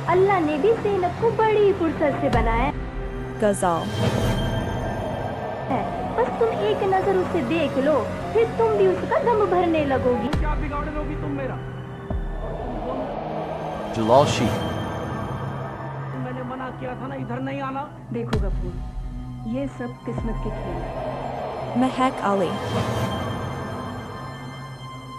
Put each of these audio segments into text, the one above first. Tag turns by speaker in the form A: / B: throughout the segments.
A: अल्लाह ने भी ज़ीनत को बड़ी फुर्सत से बनाया
B: गज़ल
A: है। बस तुम एक नजर उसे देख लो, फिर तुम भी उसका दम भरने लगोगी।
C: क्या बिगाड़ लोगी तुम मेरा?
D: जलाशी।
C: मैंने मना किया था ना इधर नहीं आना।
A: देखो गफूर, ये सब किस्मत के खेल है।
B: महक अली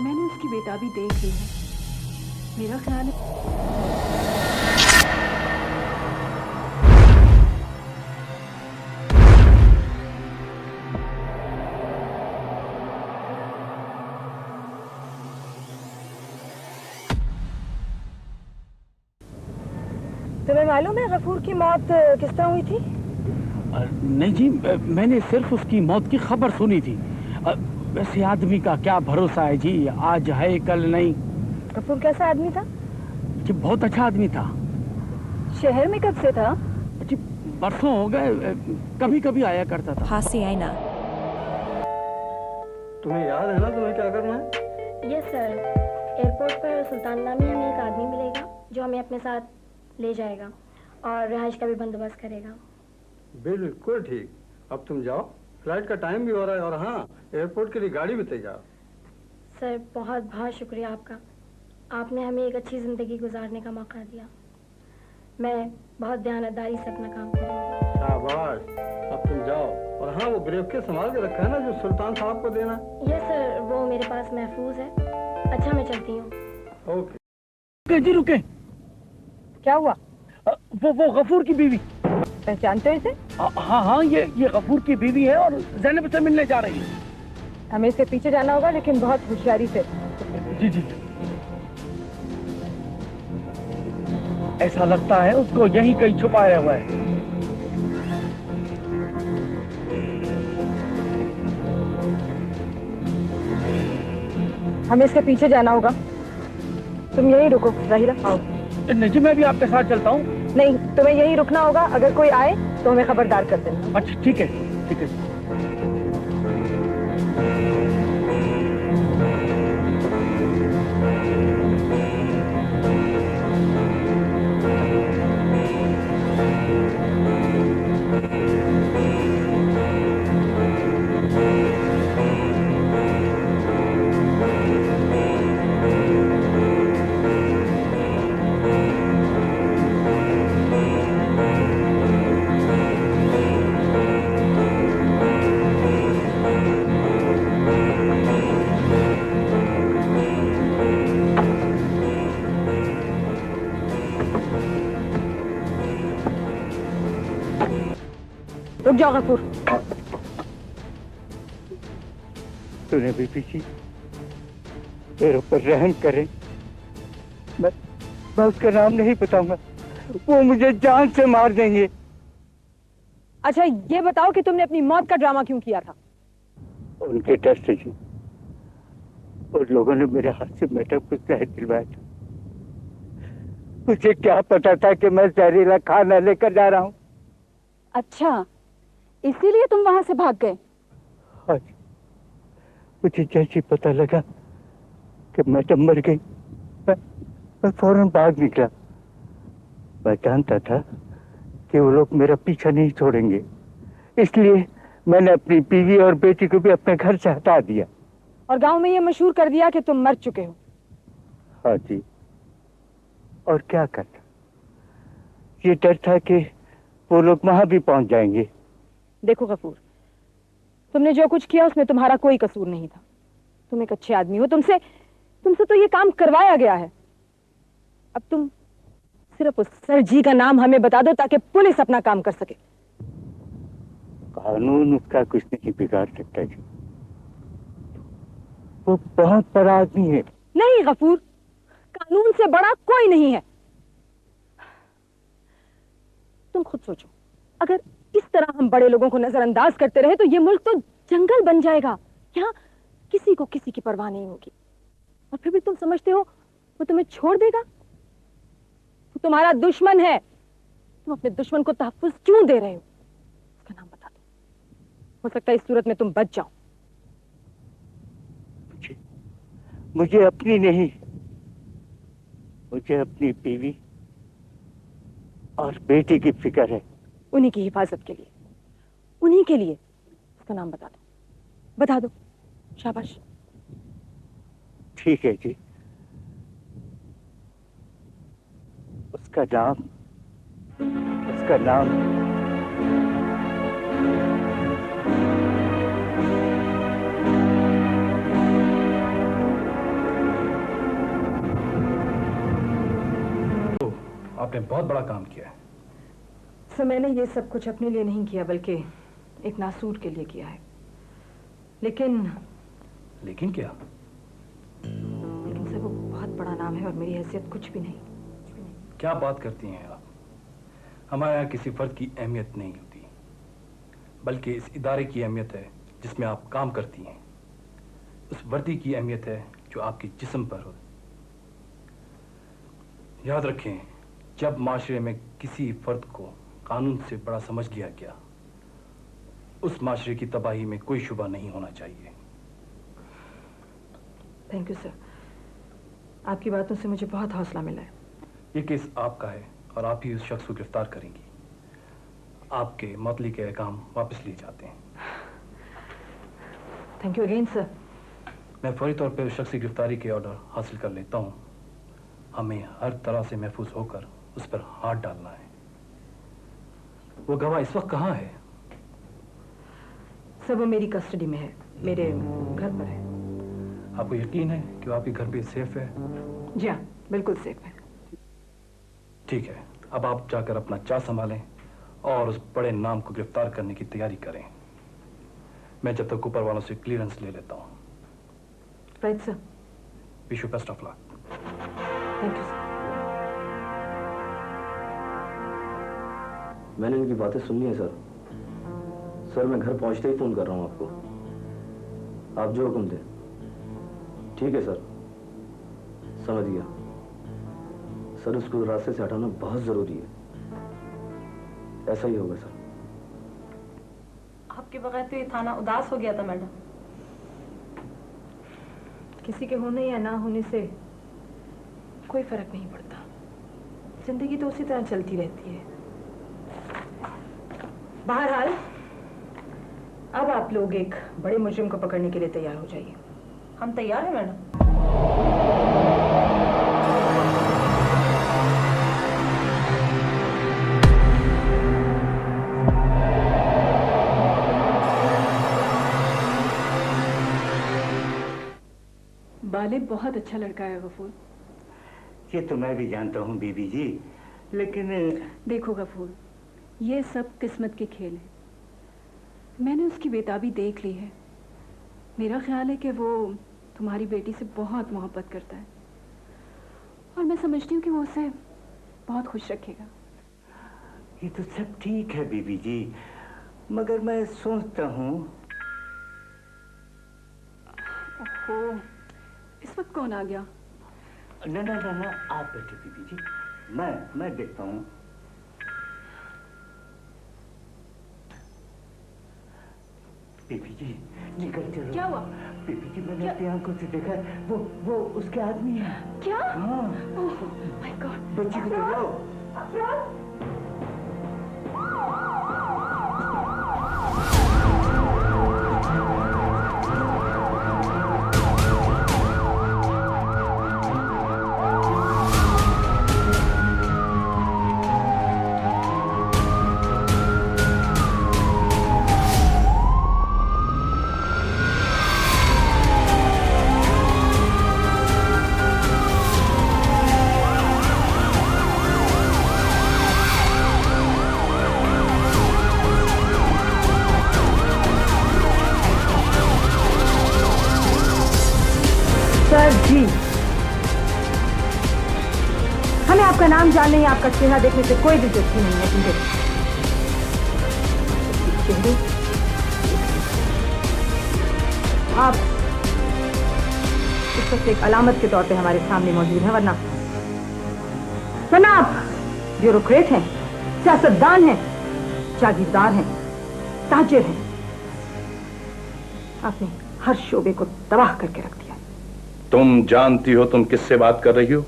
A: मैंने उसकी बेताबी देख ली है। मेरा ख्याल है
E: तुम्हें मालूम है गफूर की मौत किस तरह हुई थी?
C: नहीं जी, मैंने सिर्फ उसकी मौत की खबर सुनी थी। वैसे आदमी का क्या भरोसा है जी, आज है कल नहीं।
E: गफूर कैसा आदमी था?
C: जी बहुत अच्छा आदमी था
E: शहर में कब से था?
C: जी। बरसों हो गए, कभी कभी आया करता था।
B: हासियाना
F: तुम्हें याद है ना तुम्हें क्या करना है?
A: यस सर, एयरपोर्ट पर सुल्तान नामी हमें एक आदमी मिलेगा जो हमें अपने साथ ले जाएगा और रिहाइश का भी बंदोबस्त करेगा।
F: बिल्कुल ठीक। अब तुम जाओ, फ्लाइट का टाइम भी हो रहा है और हाँ, एयरपोर्ट के लिए गाड़ी भी तैयार।
A: सर बहुत बहुत शुक्रिया आपका, आपने हमें एक अच्छी ज़िंदगी गुजारने का मौका दिया। मैं बहुत ध्यानदारी से अपना काम करूँगी।
F: शाबाश। अब तुम जाओ और हाँ, वो ब्रेवके संभाल के रखा है ना जो सुल्तान साहब को देना।
A: यस सर, वो मेरे पास महफूज है। अच्छा मैं चलती हूँ।
F: ओके।
C: रुके जी रुके।
E: क्या हुआ?
C: वो गफूर की बीवी।
E: पहचानते हो इसे?
C: हाँ हाँ, ये गफूर की बीवी है और ज़ैनब से मिलने जा रही है।
E: हमें इसके पीछे जाना होगा, लेकिन बहुत होशियारी से।
C: जी जी। ऐसा लगता है उसको यहीं कहीं छुपाया हुआ है।
E: हमें इसके पीछे जाना होगा। तुम यहीं रुको जाहिरा। आओ।
C: नहीं जी, मैं भी आपके साथ चलता हूँ।
E: नहीं, तुम्हें यहीं रुकना होगा। अगर कोई आए तो हमें खबरदार कर देना।
C: अच्छा ठीक है, ठीक है।
E: रुक जाओ गफूर।
G: तूने बीबी जी मेरे ऊपर रहम करे। मैं उसका नाम नहीं बताऊंगा, वो मुझे जान से मार देंगे।
E: अच्छा ये बताओ कि तुमने अपनी मौत का ड्रामा क्यों किया था?
G: उनके डर से जी। उन लोगों ने मेरे हाथ से मैडम को जहर दिलवाया था। मुझे क्या पता था कि मैं जहरीला खाना लेकर जा रहा हूँ।
E: अच्छा, इसीलिए तुम वहां से भाग गए?
G: हाँ जी। मुझे जैसे पता लगा कि मैडम मर गई, मैं फौरन भाग निकला। मैं जानता था कि वो लोग मेरा पीछा नहीं छोड़ेंगे, इसलिए मैंने अपनी बीवी और बेटी को भी अपने घर से हटा दिया।
E: और गांव में ये मशहूर कर दिया कि तुम मर चुके हो।
G: हाँ जी, और क्या करता। ये डर था कि वो लोग वहां भी पहुंच जाएंगे।
E: देखो गफूर, तुमने जो कुछ किया उसमें तुम्हारा कोई कसूर नहीं था। तुम एक अच्छे आदमी हो, तुमसे तो ये काम करवाया गया है। अब तुम सिर्फ उस सर जी का नाम हमें बता दो ताकि पुलिस अपना काम कर सके।
G: कानून उसका कुछ नहीं बिगाड़ सकता जी। वो बहुत बड़ा आदमी है।
E: नहीं गफूर, कानून से बड़ा कोई नहीं है। तुम खुद सोचो, अगर इस तरह हम बड़े लोगों को नजरअंदाज करते रहे तो ये मुल्क तो जंगल बन जाएगा। यहाँ किसी को किसी की परवाह नहीं होगी। और फिर भी तुम समझते हो वो तुम्हें छोड़ देगा? वो तुम्हारा दुश्मन है। तुम अपने दुश्मन को तहफ्फुज क्यों दे रहे हो? उसका नाम बता दो, हो सकता है इस सूरत में तुम बच जाओ।
G: मुझे अपनी नहीं, मुझे अपनी बीवी और बेटी की फिक्र है।
E: उन्हीं की हिफाजत के लिए, उन्हीं के लिए। उसका नाम बता दो, बता दो। शाबाश।
G: ठीक है जी, उसका नाम
B: आपने बहुत बड़ा काम किया है।
E: सर मैंने ये सब कुछ अपने लिए नहीं किया, बल्कि एक नासूर के लिए किया है। लेकिन
B: क्या?
E: लेकिन सर वो बहुत बड़ा नाम है और मेरी हैसियत कुछ भी नहीं।
B: क्या बात करती हैं आप? हमारे यहाँ किसी फर्द की अहमियत नहीं होती, बल्कि इस इदारे की अहमियत है जिसमें आप काम करती हैं। उस वर्दी की अहमियत है जो आपके जिस्म पर हो। याद रखें, जब माशरे में किसी फर्द को कानून से बड़ा समझ लिया गया, उस माशरे की तबाही में कोई शुबा नहीं होना चाहिए।
E: थैंक यू सर, आपकी बातों से मुझे बहुत हौसला मिला है।
B: ये केस आपका है और आप ही उस शख्स को गिरफ्तार करेंगी। आपके मतली के अहकाम वापस लिए जाते हैं।
E: Thank you again sir.
B: मैं फौरी तौर पर उस शख्स की गिरफ्तारी के ऑर्डर हासिल कर लेता हूँ। हमें हर तरह से महफूज होकर उस पर हाथ डालना है। वो गवाह इस वक्त कहाँ है?
E: सर वो मेरी कस्टडी में है, मेरे घर पर है।
B: आपको यकीन है कि वो आपके घर पे सेफ है?
E: जी हाँ, बिल्कुल सेफ है।
B: ठीक है, अब आप जाकर अपना चाह संभालें और उस बड़े नाम को गिरफ्तार करने की तैयारी करें। मैं जब तक ऊपर वालों से क्लियरेंस ले लेता हूँ।
E: Right sir.
B: Wish you best of luck.
E: Thank you sir.
D: मैंने इनकी बातें सुननी है सर। सर मैं घर पहुंचते ही फोन कर रहा हूं आपको। आप जो हुक्म दें। ठीक है सर, समझ गया। सर उसको रास्ते से हटाना बहुत जरूरी है। ऐसा ही होगा सर।
H: आपके बगैर तो ये थाना उदास हो गया था मैडम।
E: किसी के होने या ना होने से कोई फर्क नहीं पड़ता। जिंदगी तो उसी तरह चलती रहती है। बहरहाल अब आप लोग एक बड़े मुजरिम को पकड़ने के लिए तैयार हो जाइए।
H: हम तैयार हैं मैडम।
I: बालिब बहुत अच्छा लड़का है गफूर।
G: ये तो मैं भी जानता हूँ बीबी जी, लेकिन
I: देखो गफूर, ये सब किस्मत के खेल है। मैंने उसकी बेताबी देख ली है। मेरा ख्याल है कि वो तुम्हारी बेटी से बहुत मोहब्बत करता है और मैं समझती हूँ कि वो उसे बहुत खुश रखेगा।
G: ये तो सब ठीक है बीबी जी, मगर मैं सोचता हूँ।
I: ओहो, इस वक्त कौन आ गया?
G: ना ना ना ना, आप बैठे बीबी जी, मैं देखता हूँ। बीबी जी निकल चलो।
I: क्या हुआ?
G: बीबी जी मैंने अपनी आंखों से देखा, वो उसके आदमी है।
I: क्या?
G: हाँ।
I: Oh my God.
G: बच्ची को तो लो।
E: सर जी, हमें आपका नाम जानने या आपका चेहरा देखने से कोई दिलचस्पी नहीं है। समझे? चेहरे आप इस वक्त एक अलामत के तौर पे हमारे सामने मौजूद हैं, वरना आप ब्यूरोक्रेट हैं, सियासतदान हैं, जागीरदार हैं, ताजिर हैं। आपने हर शोबे को तबाह करके रख दिया।
J: तुम जानती हो तुम किससे बात कर रही हो?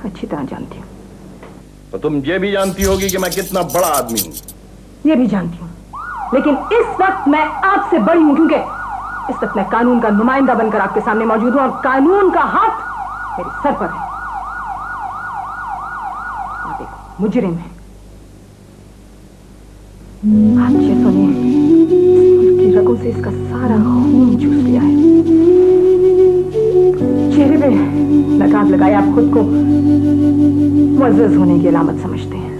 E: अच्छी तरह जानती हूँ।
J: तो तुम ये भी जानती होगी कि मैं कितना बड़ा आदमी हूं।
E: ये भी जानती हूँ, लेकिन इस वक्त मैं आपसे बड़ी हूं क्योंकि इस वक्त मैं कानून का नुमाइंदा बनकर आपके सामने मौजूद हूं और कानून का हाथ मेरे सर पर है। आप एक मुजरिम हैं। आप जैसों ने इस मुल्क की रगों से इसका सारा खून चूस लिया है। चेहरे पे नकाब लगाए आप खुद को मुअज़्ज़ज़ होने की अलामत समझते हैं।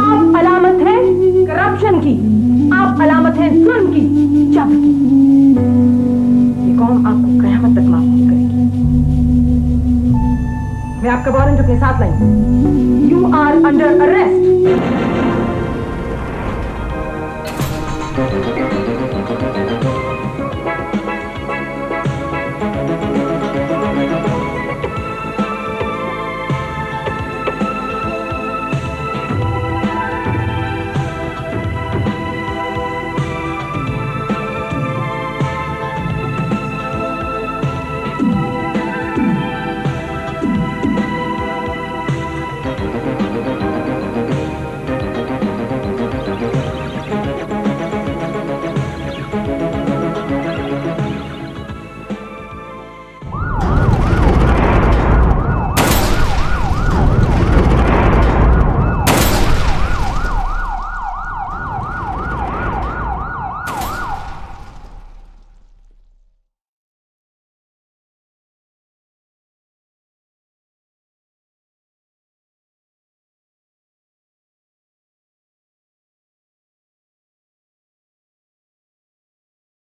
E: आप अलामत हैं करप्शन की, आप अलामत हैं जुल्म की, जबर की। ये कौम आपको कयामत तक माफ नहीं करेगी। मैं आपका वारंट अपने साथ लाई। You are under arrest.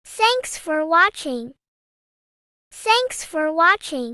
K: Thanks for watching. Thanks for watching.